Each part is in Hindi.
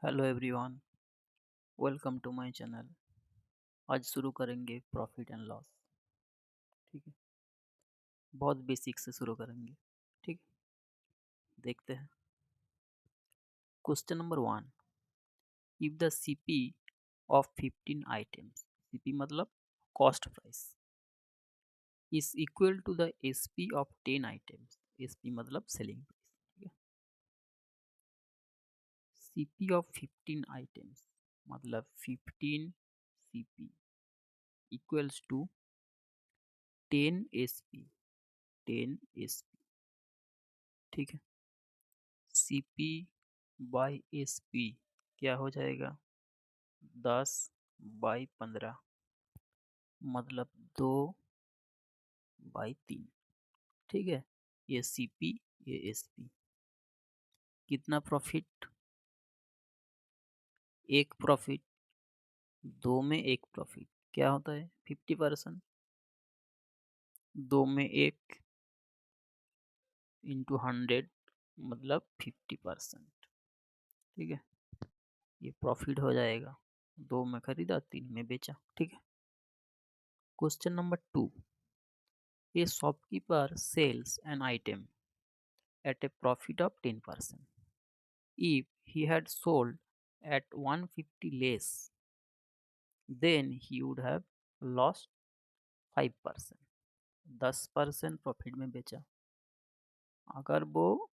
Hello everyone, welcome to my channel. आज शुरू करेंगे प्रॉफिट एंड लॉस। ठीक है, बहुत बेसिक से शुरू करेंगे। ठीक है, देखते हैं। Question number 1। If the CP of 15 items, CP मतलब cost price, is equal to the SP of 10 items, SP मतलब सेलिंग प्राइस। ठीक है, सीपी ऑफ 15 आइटम्स मतलब 15 CP equals to 10 SP, 10 SP. ठीक है, सीपी बाई एस पी क्या हो जाएगा? 10/15 मतलब 2/3। ठीक है, ये सीपी ये एस पी। कितना प्रॉफिट? एक प्रॉफिट, दो में एक प्रॉफिट क्या होता है? 50%। दो में एक इंटू 100 मतलब 50%। ठीक है, ये प्रॉफिट हो जाएगा। दो में खरीदा, तीन में बेचा। ठीक है, question number 2। A shopkeeper sells an item at a profit of 10%. If he had sold at 150 less, then he would have lost 5%. 10% profit में बेचा। अगर वो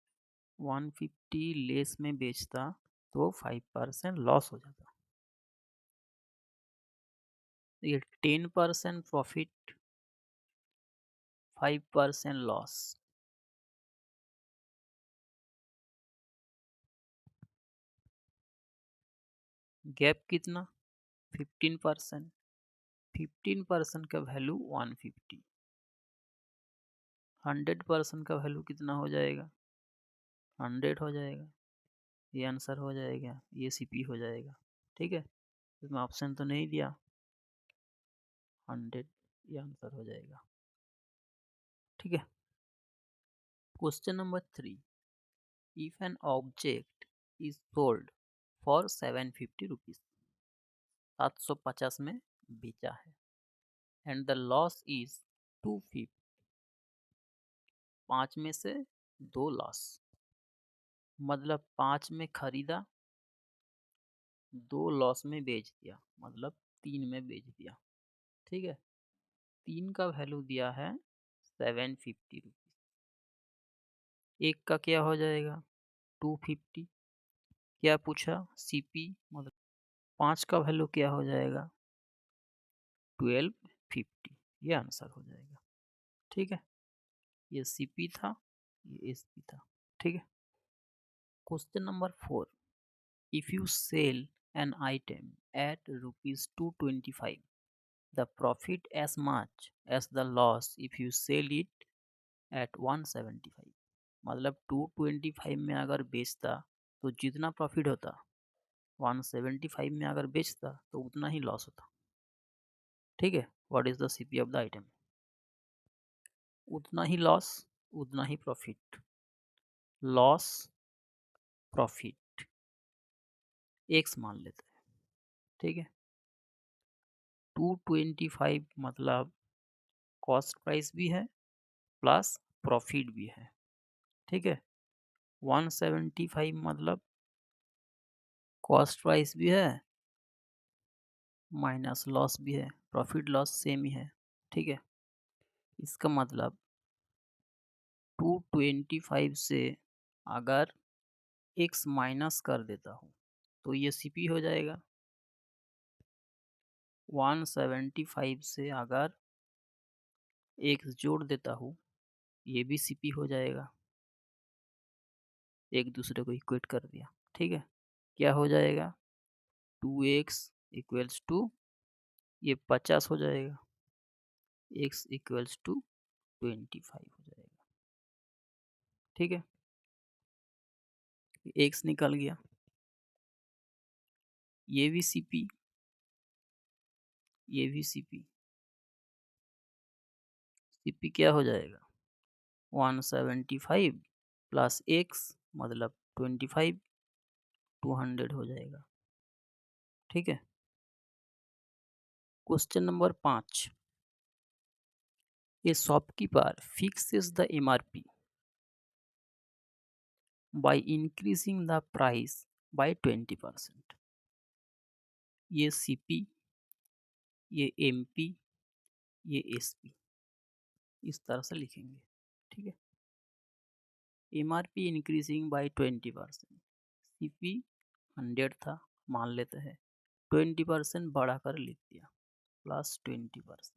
150 लेस में बेचता तो 5% लॉस हो जाता। ये 10% प्रॉफिट, 5% लॉस। गैप कितना? 15%। 15% का वैल्यू 150। 100% का वैल्यू कितना हो जाएगा? 100 हो जाएगा। ये आंसर हो जाएगा, ये सीपी हो जाएगा। ठीक है, इसमें ऑप्शन तो नहीं दिया, 100 ये आंसर हो जाएगा। ठीक है, question number 3। If an object is sold for 750 rupees, 750 में बेचा है, एंड द लॉस इज 250, 5 में से 2 लॉस, मतलब 5 में खरीदा, 2 लॉस में बेच दिया, मतलब 3 में बेच दिया। ठीक है, 3 का वैल्यू दिया है 750 रुपीज। एक का क्या हो जाएगा? 250। क्या पूछा? सीपी मतलब 5 का वैल्यू क्या हो जाएगा? 1250। ये आंसर हो जाएगा। ठीक है, ये सीपी था, ये एसपी था। ठीक है, question number 4। If you sell an item at ₹225, the profit as much as the loss if you sell it at 175। मतलब 225 में अगर बेचता तो जितना प्रॉफिट होता, 175 में अगर बेचता तो उतना ही लॉस होता। ठीक है, what is the CP of the item? उतना ही लॉस, उतना ही प्रॉफिट। लॉस प्रॉफिट एक्स मान लेते हैं। ठीक है, 225 मतलब कॉस्ट प्राइस भी है प्लस प्रॉफिट भी है। ठीक है, 175 मतलब कॉस्ट प्राइस भी है माइनस लॉस भी है, प्रॉफिट लॉस सेम ही है। ठीक है, इसका मतलब 225 से अगर x माइनस कर देता हूँ तो ये सीपी हो जाएगा। 175 से अगर x जोड़ देता हूँ ये भी सीपी हो जाएगा। एक दूसरे को इक्वेट कर दिया। ठीक है, क्या हो जाएगा? 2x इक्वल्स टू, ये 50 हो जाएगा, x इक्वल्स टू 25 हो जाएगा। ठीक है, x निकल गया, ये भी सीपी, ये भी सीपी। सीपी क्या हो जाएगा? 175 प्लस x मतलब 25 200 हो जाएगा। ठीक है। Question number 5, A shopkeeper fixes the MRP by increasing the price by 20%। ये CP, ये MP, ये SP, इस तरह से लिखेंगे। ठीक है। MRP इंक्रीजिंग बाय 20%, CP 100 था मान लेते हैं, 20% बढ़ाकर लिख दिया, प्लस 20%,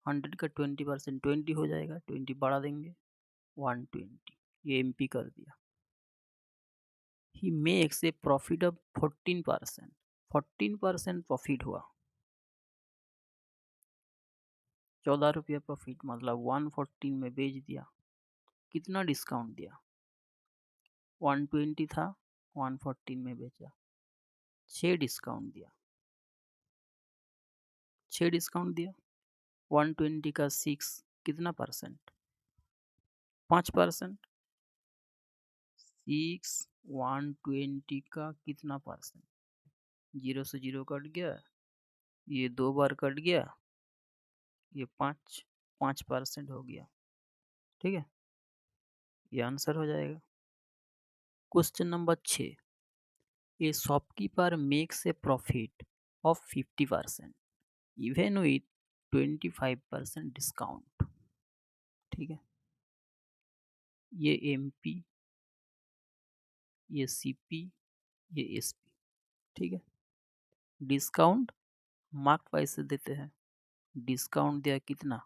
100 का 20% 20 हो जाएगा, 20 बढ़ा देंगे 120, ये MP कर दिया। He makes a profit of 14%, 14% profit हुआ, 14 रुपया प्रॉफिट, मतलब 114 में बेच दिया। कितना डिस्काउंट दिया? 120 था, 114 में बेचा, 6 डिस्काउंट दिया, 6 डिस्काउंट दिया। 120 का 6 कितना परसेंट? 5%। 6 120 का कितना परसेंट? 0 से 0 कट गया, ये 2 बार कट गया, ये 5% हो गया। ठीक है, ये आंसर हो जाएगा। Question number 6, A shopkeeper makes a profit of 50% even with 25% discount. ठीक है, ये MP, ये CP, ये SP। ठीक है, डिस्काउंट मार्क वाइज से देते हैं। डिस्काउंट दिया कितना?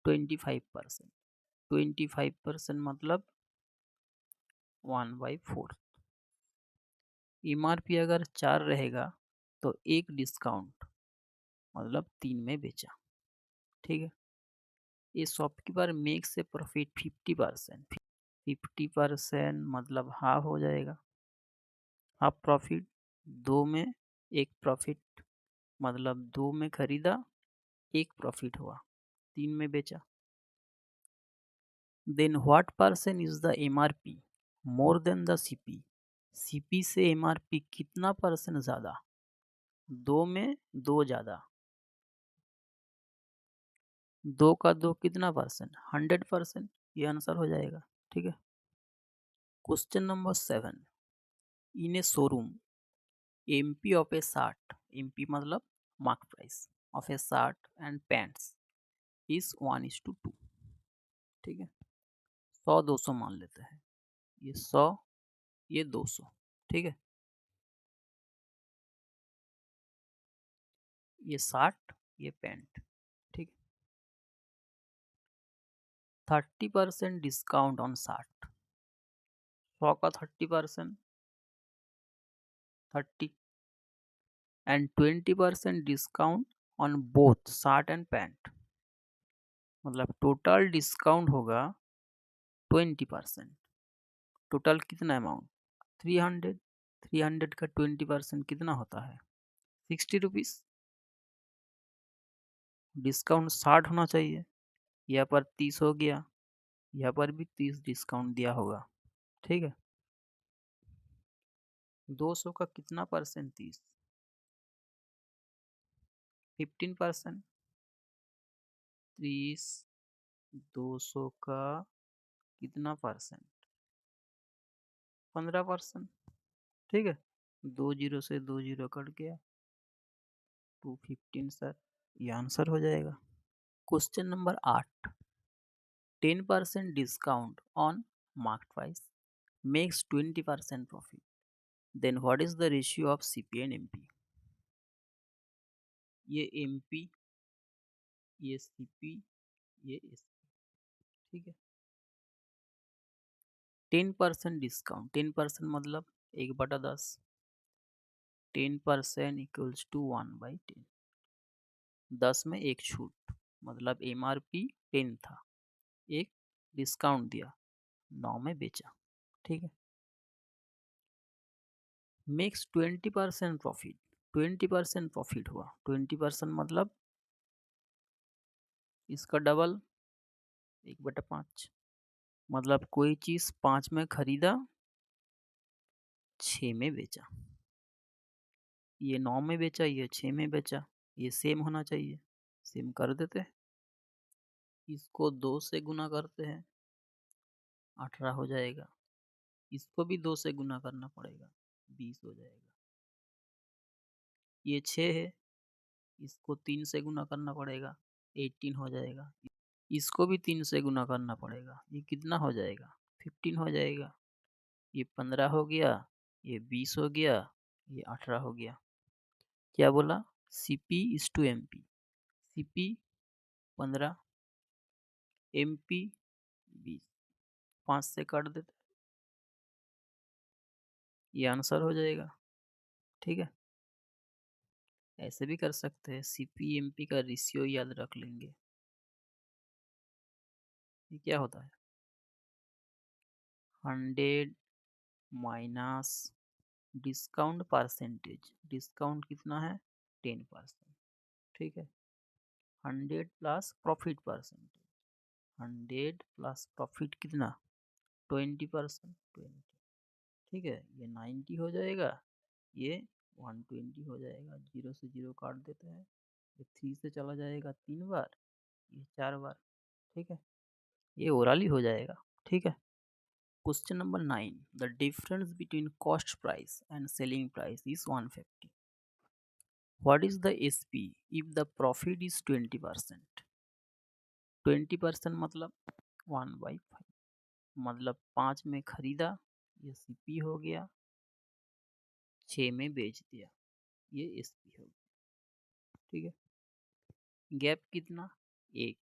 25%। 25% मतलब 1/4। MRP अगर 4 रहेगा तो एक डिस्काउंट मतलब 3 में बेचा। ठीक है, ये शॉपकीपर मेक्स ए प्रॉफिट 50%। 50% मतलब हाफ हो जाएगा, हाफ प्रॉफिट। 2 में एक प्रॉफिट, मतलब 2 में खरीदा, एक प्रॉफिट हुआ, 3 में बेचा। Then what percent is the MRP more than the CP? CP से MRP कितना परसेंट ज़्यादा? 2 में 2 ज़्यादा, 2 का 2 कितना परसेंट? 100%, ये आंसर हो जाएगा। ठीक है। Question number 7, in A showroom MP of A shirt, MP मतलब mark price of A shirt and pants is 1:2। ठीक है, 100 200 मान लेते हैं, ये 100, ये 200। ठीक है, ये शर्ट, ये पैंट। ठीक है, 30% डिस्काउंट ऑन शर्ट, 100 का 30%, 30 and 20% discount on both shirt and pant, मतलब टोटल डिस्काउंट होगा 20%। टोटल कितना अमाउंट? 300। 300 का 20% कितना होता है? 60 रुपीज़। डिस्काउंट 60 होना चाहिए, यहाँ पर 30 हो गया, यहाँ पर भी 30 डिस्काउंट दिया होगा। ठीक है, 200 का कितना परसेंट? 30, 15%। 30 200 का कितना परसेंट? 15%। ठीक है, 2 जीरो से 2 जीरो कट गया, 215 सर, ये आंसर हो जाएगा। Question number 8, 10% discount on mark price makes 20% profit, then what is the ratio of CP and MP? ये MP, ये CP, ये SP। ठीक है, 10% डिस्काउंट, 10% मतलब 1/10, 10% इक्वल्स टू 1/10, 10 में एक छूट, मतलब MRP 10 था, एक डिस्काउंट दिया, 9 में बेचा। ठीक है, मेक्स 20% प्रॉफिट, 20% प्रॉफिट हुआ, 20% मतलब इसका डबल, 1/5, मतलब कोई चीज़ 5 में खरीदा, 6 में बेचा, ये 9 में बेचा, ये 6 में बेचा, ये सेम होना चाहिए, सेम कर देते हैं, इसको 2 से गुना करते हैं, 18 हो जाएगा, इसको भी 2 से गुना करना पड़ेगा, 20 हो जाएगा, ये 6 है, इसको 3 से गुना करना पड़ेगा, 18 हो जाएगा, इसको भी 3 से गुना करना पड़ेगा, ये कितना हो जाएगा, 15 हो जाएगा, ये 15 हो गया, ये 20 हो गया, ये 18 हो गया। क्या बोला, CP is to MP, CP 15, MP 20, 5 से काट देते, ये आंसर हो जाएगा। ठीक है, ऐसे भी कर सकते हैं, CP MP का रेशियो याद रख लेंगे, ये क्या होता है, 100 माइनस डिस्काउंट परसेंटेज, डिस्काउंट कितना है, 10%। ठीक है, 100 plus profit percentage, 100 plus profit कितना, 20%, 20। ठीक है, ये 90 हो जाएगा, ये 120 हो जाएगा, 0 से 0 काट देते हैं, ये 3 से चला जाएगा 3 बार, ये 4 बार। ठीक है, ये ओरली हो जाएगा। ठीक है, question number 9, the difference between cost price and selling price is 150। What is the SP if the profit is 20%? 20% मतलब 1/5, मतलब 5 में खरीदा, ये CP हो गया, 6 में बेच दिया, ये SP हो गया। ठीक है, गैप कितना, 1,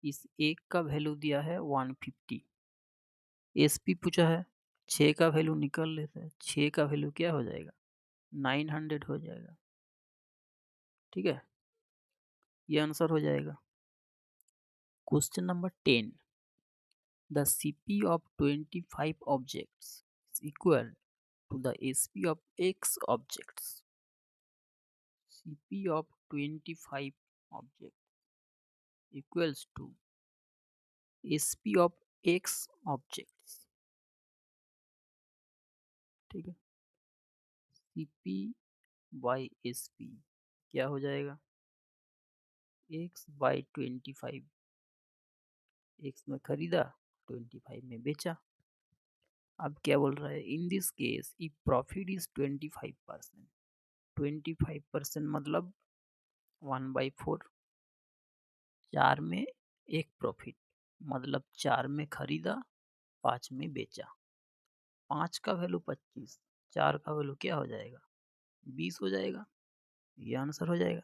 इस 1 का वैल्यू दिया है 150, SP पूछा है, 6 का वैल्यू निकल लेते हैं, 6 का वैल्यू क्या हो जाएगा, 900 हो जाएगा। ठीक है, ये आंसर हो जाएगा। Question number 10, the CP of 25 objects is equal to the SP of X objects. CP of 25 objects equals to SP of X objects. ठीक है, CP by SP क्या हो जाएगा, X by 25, X में खरीदा, 25 में बेचा। अब क्या बोल रहा है, in this case if profit is 25%, 25% मतलब 1/4, 4 में एक प्रॉफिट, मतलब 4 में खरीदा, 5 में बेचा, 5 का वैल्यू 25, 4 का वैल्यू क्या हो जाएगा, 20 हो जाएगा, ये आंसर हो जाएगा।